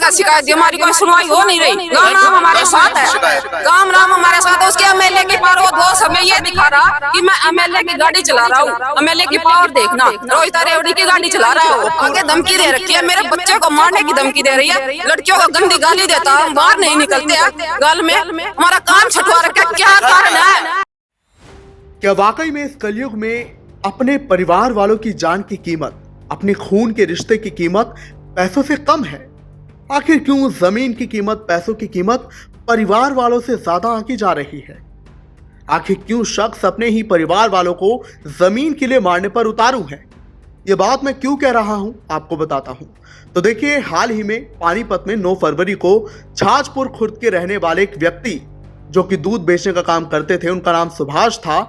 जगह शिकायत दी, हमारी कोई सुनवाई हो नहीं रही। गाँव नाम हमारे साथ है, गाँव नाम हमारे साथ है। उसके एमएलए की पावर, वो दोस्त हमें ये दिखा रहा कि मैं एमएलए की गाड़ी चला रहा हूँ। एमएलए की पावर देखना, रोहित रेवड़ी की गाड़ी चला रहा हूँ। आगे धमकी दे रखी है, मेरे बच्चे को मारने की धमकी दे रही है, लड़कियों को गंदी गाली देता, हम बाहर नहीं निकलते हैं। गाल में हमारा काम छुटवा रखा, क्या कारण है? क्या वाकई में इस कलयुग में अपने परिवार वालों की जान की कीमत, अपने खून के रिश्ते की कीमत पैसों से कम है? आखिर क्यों जमीन की कीमत, पैसों की कीमत परिवार वालों से ज्यादा आंकी जा रही है? आखिर क्यों शख्स अपने ही परिवार वालों को जमीन के लिए मारने पर उतारू है? ये बात मैं क्यों कह रहा हूं, आपको बताता हूं। तो देखिए, हाल ही में पानीपत में 9 फरवरी को छाजपुर खुर्द के रहने वाले एक व्यक्ति जो कि दूध बेचने का काम करते थे, उनका नाम सुभाष था,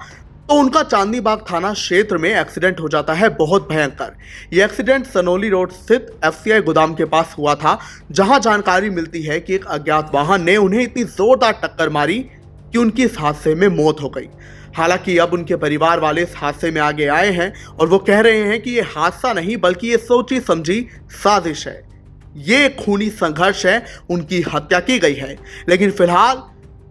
तो उनका चांदनी बाग थाना क्षेत्र में एक्सीडेंट हो जाता है, बहुत भयंकर। यह एक्सीडेंट सनोली रोड स्थित एफसीआई गोदाम के पास हुआ था, जहां जानकारी मिलती है कि एक अज्ञात वाहन ने उन्हें इतनी जोरदार टक्कर मारी कि उनकी इस हादसे में मौत हो गई। हालांकि अब उनके परिवार वाले इस हादसे में आगे आए हैं और वो कह रहे हैं कि ये हादसा नहीं बल्कि ये सोची समझी साजिश है, ये खूनी संघर्ष है, उनकी हत्या की गई है। लेकिन फिलहाल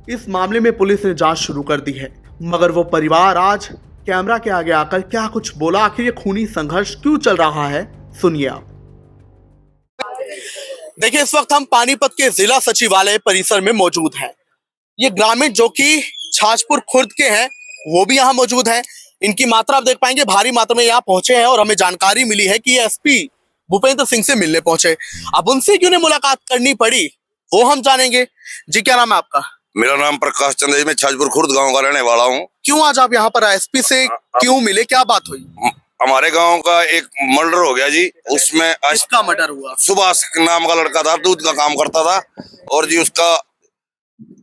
इस मामले में पुलिस ने जांच शुरू कर दी है, मगर वो परिवार आज कैमरा के आगे आकर क्या कुछ बोला, आखिर ये खूनी संघर्ष क्यों चल रहा है, सुनिए आप। देखिए, इस वक्त हम पानीपत के जिला सचिवालय परिसर में मौजूद हैं। ये ग्रामीण जो कि छाजपुर खुर्द के हैं वो भी यहाँ मौजूद हैं। इनकी मात्रा आप देख पाएंगे, भारी मात्रा में यहाँ पहुंचे हैं और हमें जानकारी मिली है कि एसपी भूपेंद्र सिंह से मिलने पहुंचे। अब उनसे क्यों नहीं मुलाकात करनी पड़ी वो हम जानेंगे। जी, क्या नाम है आपका? मेरा नाम प्रकाश चंद्र है, मैं छाजपुर खुर्द गांव का रहने वाला हूँ। क्यों आज आप यहाँ पर एसपी से क्यों मिले, क्या बात हुई? हमारे गांव का एक मर्डर हो गया जी, उसमें किसका मर्डर हुआ? सुभाष नाम का लड़का था, दूध का काम करता था और जी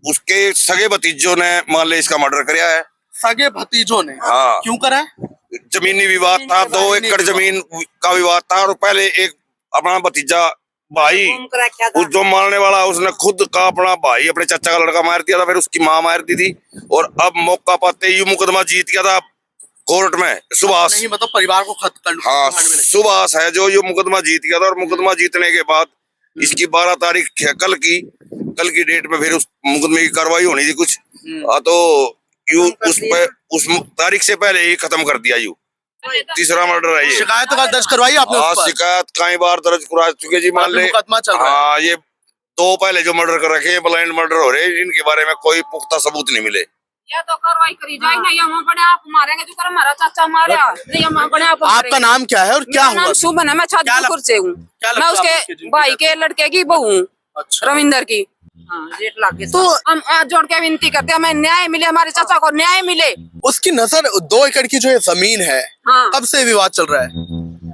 उसके सगे भतीजों ने मान ले इसका मर्डर किया है। सगे भतीजों ने? हाँ। क्यों करा है? जमीनी विवाद था, 2 एकड़ जमीन का विवाद था और पहले एक अपना भतीजा भाई, उस जो मारने वाला उसने खुद का अपना भाई अपने चाचा का लड़का मार दिया था, फिर उसकी माँ मार दी थी और अब मौका पाते ही मुकदमा जीत गया था कोर्ट में। सुभाष नहीं, मतलब परिवार को खत्म कर, हाँ, सुभाष है जो ये मुकदमा जीत गया था और मुकदमा जीतने के बाद इसकी 12 तारीख कल की डेट में फिर उस मुकदमे की कार्रवाई होनी थी कुछ, तो यू उस तारीख से पहले ही खत्म कर दिया। यू तीसरा मर्डर है ये। शिकायत का दर्ज करवाई आपने? शिकायत कई बार दर्ज करा चुके जी, मान ले मुकदमा चल रहा है। हाँ, ये 2 पहले जो मर्डर कर रखे हैं, ब्लाइंड मर्डर हो रहे हैं, इनके बारे में कोई पुख्ता सबूत नहीं मिले। ये तो कार्रवाई करी जाए ना, हम अपने आप मारेंगे जो कर हमारा चाचा मारे, नहीं हम अपने आप। आपका नाम क्या है और क्या हुआ? नाम शुभन है, मैं छाजपुर से हूँ, मैं उसके भाई के लड़के की बहू हूँ, रविंदर की। तो हम आज जोड़ के विनती करते हैं, हमें न्याय मिले, हमारे चाचा को न्याय मिले। उसकी नजर 2 एकड़ की जो ये जमीन है, हाँ। कब से विवाद चल रहा है?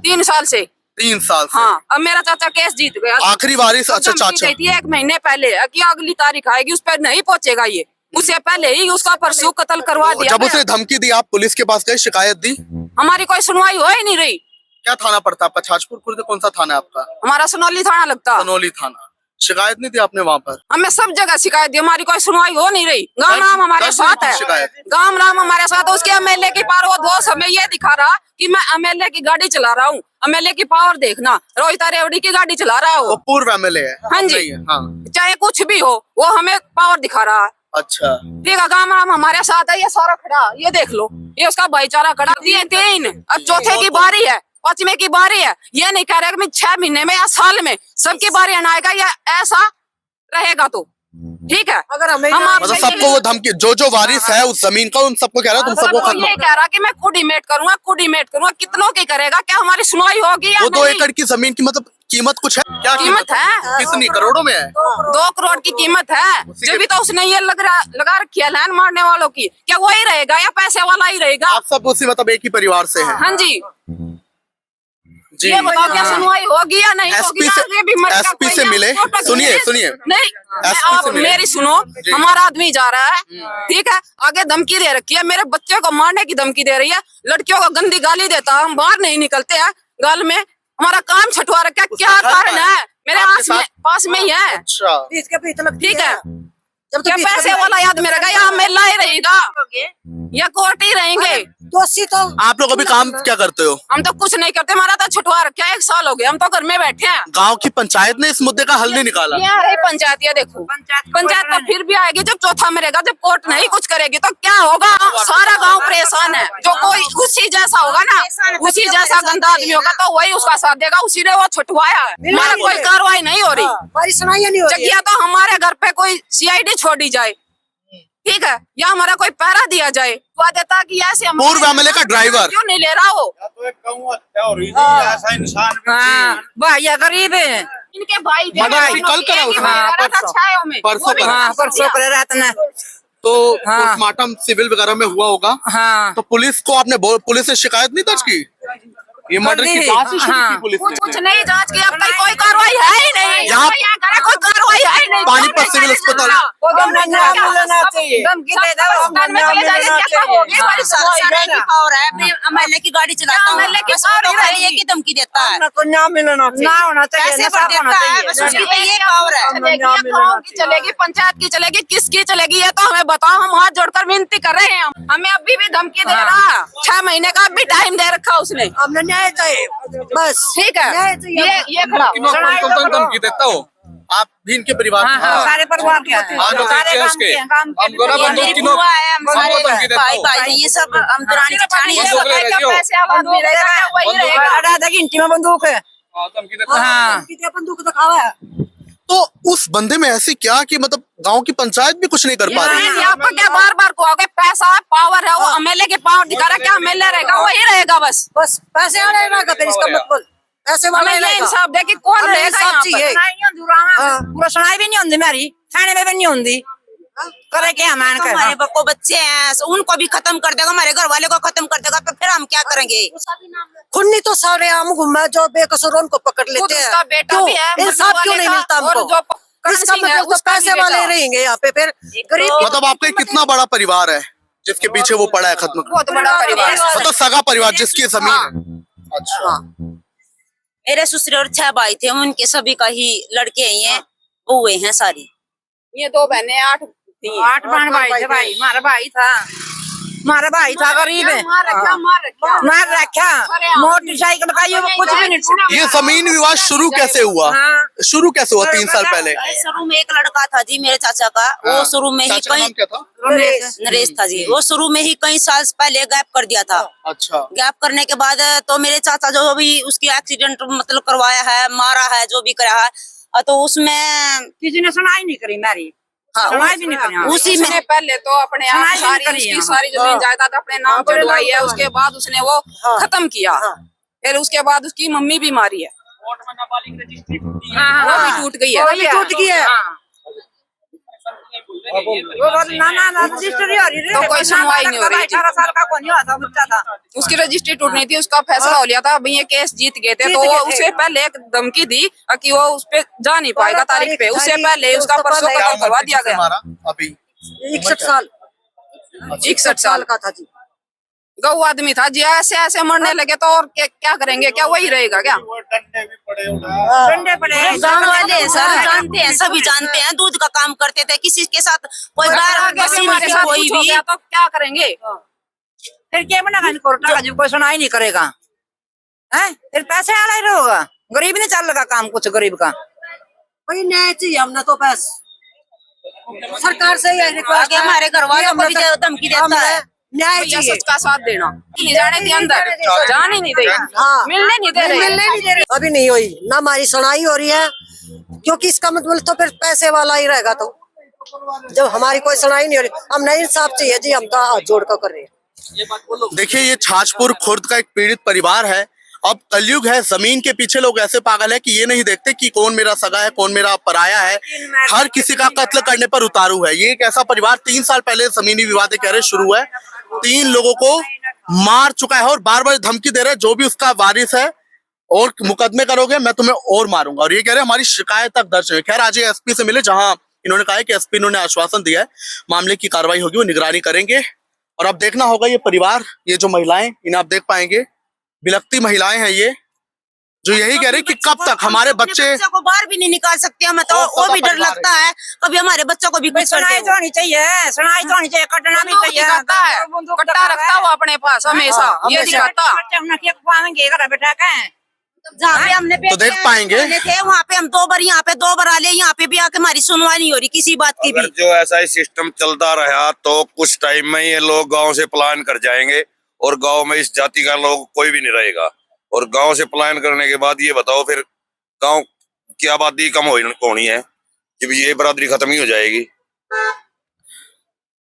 3 साल से। 3 साल से? हाँ, अब मेरा चाचा केस जीत गया। आखिरी वारिस? अच्छा, चाचा थी 1 महीने पहले कि अगली तारीख आएगी, उस पर नहीं पहुंचेगा ये, उससे पहले ही उसका परसों कत्ल करवा दिया। जब उसे धमकी दी, आप पुलिस के पास गए, शिकायत दी? हमारी कोई सुनवाई हो ही नहीं रही। क्या थाना पड़ता है आपका? छाजपुर खुर्द कौन सा थाना है आपका? हमारा सनौली थाना लगता। सनौली थाना। शिकायत नहीं दी आपने वहाँ पर? हमें सब जगह शिकायत दी, हमारी कोई सुनवाई हो नहीं रही। गाँव नाम हमारे साथ है, गाँव नाम हमारे साथ है। उसके एमएलए की पावर, वो दोस्त हमें ये दिखा रहा कि मैं एमएलए की गाड़ी चला रहा हूँ, एमएलए की पावर देखना, रोहित रेवड़ी की गाड़ी चला रहा हूँ। पूर्व एमएलए है? हाँ जी, हाँ। चाहे कुछ भी हो, वो हमें पावर दिखा रहा है। अच्छा, ठीक है, गाँव नाम हमारे साथ है। ये सारा खड़ा, ये देख लो, ये उसका भाईचारा खड़ा। दिए 3, अब चौथे की बारी है, 5वें की बारी है। ये नहीं कह रहे कि 6 महीने में या साल में सबकी बारी आएगा या ऐसा रहेगा, तो ठीक है। अगर हम मतलब सबको वो धमकी, जो वारिस है उस जमीन का, उन सबको कह रहा है तुम सबको खत्म। ये कह रहा कि मैं खुद ही मेट करूंगा, कितनों की करेगा? क्या हमारी सुनवाई होगी या वो 2 नहीं? एकड़ की जमीन की मतलब कीमत कुछ है? क्या कीमत है? कितनी करोड़ों में है? 2 करोड़ की कीमत है। जब भी तो उसने ये लगा रखी है लाइन मारने वालों की, क्या वही रहेगा या पैसे वाला ही रहेगा? आप सब उसी मतलब एक ही परिवार से हैं? हाँ जी। जी, ये बताओ क्या सुनवाई होगी या नहीं होगी? एसपी से मिले? सुनिए नहीं, मेरी सुनो, हमारा आदमी जा रहा है, ठीक है, आगे धमकी दे रखी है, मेरे बच्चे को मारने की धमकी दे रही है, लड़कियों को गंदी गाली देता, हम बाहर नहीं निकलते हैं। गाल में हमारा काम छुटवा रखा, क्या कारण है? मेरे पास में ही है, ठीक है। जब क्या पैसे वाला आदमी रहेगा या मेला ही रहेगा या कोर्ट ही रहेंगे? दोषी तो आप लोग अभी काम क्या करते हो? हम तो कुछ नहीं करते, हमारा तो छुटवा रखा है, 1 साल हो गया, हम तो घर में बैठे हैं। गांव की पंचायत ने इस मुद्दे का हल नहीं निकाला। ये आ रही पंचायत, ये देखो पंचायत तो फिर भी आएगी जब चौथा में रहेगा, जब कोर्ट नहीं कुछ करेगी तो क्या होगा? सारा गांव परेशान है। जो कोई उसी जैसा होगा ना, उसी जैसा गंदा आदमी होगा तो वही उसका साथ देगा, उसी ने वो छुटवाया है। हमारा कोई कार्रवाई नहीं हो रही, हमारी सुनाई नहीं हो रही। जगह तो हमारे घर पे कोई सीआईडी छोड़ी जाए, ठीक है, या हमारा कोई पैरा दिया जाए, तो देता कि ऐसे हम पूर्व एमएलए का ड्राइवर क्यों नहीं ले रहा वो? ऐसा इंसान भैया गरीब है, इनके भाई थे, भाई, कल करा उसने। परसों करा। परसों करे रात में। तो पोस्टमार्टम सिविल वगैरह में हुआ होगा। हाँ तो पुलिस को आपने पुलिस से शिकायत नहीं दर्ज की? ये मर्डर की जांच ही शुरू की पुलिस कुछ ने। नहीं जांच की, अब तक कोई कार्रवाई है ही नहीं। यहाँ- यहाँ करे कोई कार्रवाई है ही नहीं। पानीपत सिविल अस्पताल। मिलना चाहिए। अस्पताल में चले जाएंगे, क्या होगी हमारी सुनवाई? एमएलए की गाड़ी चलाता हूँ, एमएलए की बस कार वो ही रहेगी। ये की धमकी देता है, ना होना चाहिए, पैसे नशा पर होना देता है, चाहिए। बस उसकी तो ये पावर है। चलेगी या गाँव की चलेगी, पंचायत की चलेगी, किसकी चलेगी ये तो हमें बताओ। हम हाथ जोड़कर विनती कर रहे हैं, हमें अभी भी धमकी दे रहा। 6 महीने का भी टाइम दे रखा उसने। हमने न्याय चाहिए बस। ठीक है, न्याय चाहिए। ये खड़ा धमकी देता हो आप भी इनके परिवार के? सारे परिवार के मेरी बुआ है, हम सारे भाई भाई ये सब हम दुरानी जेठानी है सब। पैसे वाला आदमी रहेगा क्या वही रहेगा? आधा घंटी में बंदूक है। हाँ बंदूक दिखावा है। तो उस बंदे में ऐसे क्या कि मतलब गांव की पंचायत भी कुछ नहीं कर पा रही? नहीं, आपको क्या बार बार को आओगे? पैसा है, पावर है, वो एमएलए के पावर दिखा रहा है, क्या एमएलए रहेगा वही रहेगा बस। बस पैसे वाला ही रहेगा, फिर इसका मतलब पैसे वाला हमें ही ये रहेगा। इंसाफ दे कि कौन हमें रहेगा इंसाफ यहाँ चाहिए। पर। हाँ, पूरा सुनाई भी नहीं होती मेरी, खाने में भी नहीं होती। करे क्या मान कर? हमारे बच्चों बच्चे हैं, उनको भी खत्म कर देगा, हमारे घर वाले को खत्म कर देगा, तो फिर हम क्या करेंगे? खुन्नी तो सारे हम घूमे जो बेकसूर उनको पकड़ खुद लेते उसका हैं। बेटा क्यों? भी है, इंसाफ मजदूर क्यों वाले नहीं का, मिलता और हमको? जो करण इसका सिंह है, मतलब तो उसका भी पैसे वाले बेटा। रहेंगे यहाँ पे, फिर गरीब मतलब आपका कितना बड़ा परिवार है जिसके पीछे वो पड़ा है खत्म? बहुत बड़ा परिवार है। मतलब सगा परिवार जिसकी जमीन है। अच्छा। मेरे ससुर और 6 भाई थे, उनके सभी का ही लड़के ही हैं, बुए हैं सारी। ये 2 बहनें 8 थी। 8 भाई थे भाई। हमारा भाई था गरीब है। मार रखा मोटरसाइकिल का ये कुछ भी नहीं टूटा। ये जमीन विवाद शुरू कैसे हुआ? शुरू कैसे हुआ 3 साल पहले? शुरू में एक लड़का था जी मेरे चाचा का, वो शुरू में ही चाचा का कई नाम क्या था? नरेश था जी, वो शुरू में ही कई साल पहले गैप कर दिया था। अच्छा। गैप करने के बाद तो मेरे चाचा जो भी उसकी एक्सीडेंट मतलब करवाया है, मारा है, जो भी करा है, तो उसमें किसी ने सुनाई नहीं करी मेरी। हाँ, सुनाई भी नहीं करी। उसी में उसने पहले तो अपने आप सुनाई भी सारी नहीं करी उसकी यहाँ। सारी जमीन जायदाद अपने नाम चढ़वाई है, उसके बाद उसने वो खत्म किया। फिर उसके बाद उसकी मम्मी भी मारी है, वो भी टूट गई है। वो भी टूट गई है। ना रजिस्ट्री हो रही है। तो कोई सुनवाई नहीं हो रही थी। 18 साल का कौन हुआ था बच्चा था। उसकी रजिस्ट्री टूटनी थी, उसका फैसला हो लिया था, अभी ये केस जीत गए थे, तो वो उसे पहले एक धमकी दी कि वो उस पे जा नहीं पाएगा तारीख पे, उससे पहले उसका परसों क्या खत्म करवा दिया किससे गया। मारा अभी? 61 साल 61 साल का था जी। गौ आदमी था जी, ऐसे ऐसे मरने लगे तो और क्या करेंगे? क्या वही रहेगा क्या? डंडे पड़े गाँव वाले हैं सर, जानते हैं, सभी जानते हैं, दूध का काम करते थे, किसी के साथ कोई बार आगे भी हमारे साथ कोई कुछ हो भी गया तो क्या करेंगे? फिर क्या बना कोर्ट का जो कोई सुनाई नहीं करेगा है, फिर पैसे वाला ही रहेगा। गरीब नहीं चल लगा काम कुछ गरीब का। कोई न्याय चाहिए हमने तो बस सरकार से यही रिक्वेस्ट आगे हमारे घर वालों को भी धमकी देता है। न्याय भैया चाहिए। सच का साथ देना, ले जाने के अंदर जाने नहीं दे, हाँ। मिलने नहीं दे रहे। अभी नहीं हुई ना हमारी सुनाई हो रही है, क्योंकि इसका मतलब तो फिर पैसे वाला ही रहेगा। तो जब हमारी कोई सुनाई नहीं हो रही, हम नहीं इंसाफ चाहिए जी, हम तो हाथ जोड़ कर कर रहे हैं। देखिए ये छाछपुर खुर्द का एक पीड़ित परिवार है। अब कलयुग है, जमीन के पीछे लोग ऐसे पागल है कि ये नहीं देखते कि कौन मेरा सगा है, कौन मेरा पराया है। हर किसी का कत्ल करने पर उतारू है। ये एक ऐसा परिवार 3 साल पहले जमीनी विवाद कह रहे शुरू है, 3 लोगों को मार चुका है और बार बार धमकी दे रहे हैं जो भी उसका वारिस है और मुकदमे करोगे मैं तुम्हें और मारूंगा। और ये कह रहे हैं हमारी शिकायत तक दर्ज है। खैर आज ये एसपी से मिले, जहां इन्होंने कहा है कि एसपी इन्होंने आश्वासन दिया है मामले की कार्रवाई होगी, वो निगरानी करेंगे। और अब देखना होगा ये परिवार, ये जो महिलाएं, इन्हें आप देख पाएंगे, बिलखती महिलाएं हैं ये, जो यही कह रहे हैं कि कब तक हमारे अपने बच्चे बच्चों को बाहर भी नहीं निकाल सकते हम, तो बहुत वो ज्यादा भी डर परिवार लगता है कभी हमारे बच्चों को भी कुछ कर सुनाई दे। तो होनी चाहिए, सुनाई तो होनी चाहिए, कटना भी बंदूक चाहिए। दिखाता है, कट्टा रखता हुआ अपने पास हमेशा, ये दिखाता। बच्चे हम नकिया को पाएंगे घर बैठा के। जहाँ पे हमने तो देख पाएंगे थे वहाँ पे हम 2 बार यहाँ पे 2 बार आले, यहाँ पे भी आके हमारी सुनवाई नहीं हो रही किसी बात की अगर भी। जो ऐसा ही सिस्टम चलता रहा तो कुछ टाइम में ये लोग गांव से पलायन कर जाएंगे और गांव में इस जाति का लोग कोई भी नहीं रहेगा। और गांव से पलायन करने के बाद ये बताओ फिर गांव की आबादी कम होनी है कि ये बरादरी खत्म ही हो जाएगी।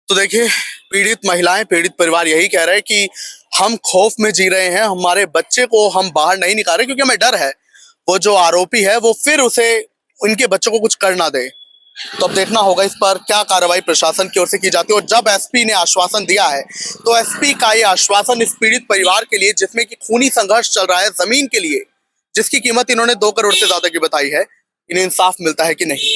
तो देखिए, पीड़ित महिलाएं, पीड़ित परिवार यही कह रहे हैं कि हम खौफ में जी रहे हैं, हमारे बच्चे को हम बाहर नहीं निकाल रहे क्योंकि हमें डर है वो जो आरोपी है वो फिर उसे, उनके बच्चों को कुछ कर ना दे। तो अब देखना होगा इस पर क्या कार्रवाई प्रशासन की ओर से की जाती है। और जब एसपी ने आश्वासन दिया है तो एसपी का ये आश्वासन इस पीड़ित परिवार के लिए, जिसमें कि खूनी संघर्ष चल रहा है जमीन के लिए, जिसकी कीमत इन्होंने 2 करोड़ से ज्यादा की बताई है, इन्हें इंसाफ मिलता है कि नहीं।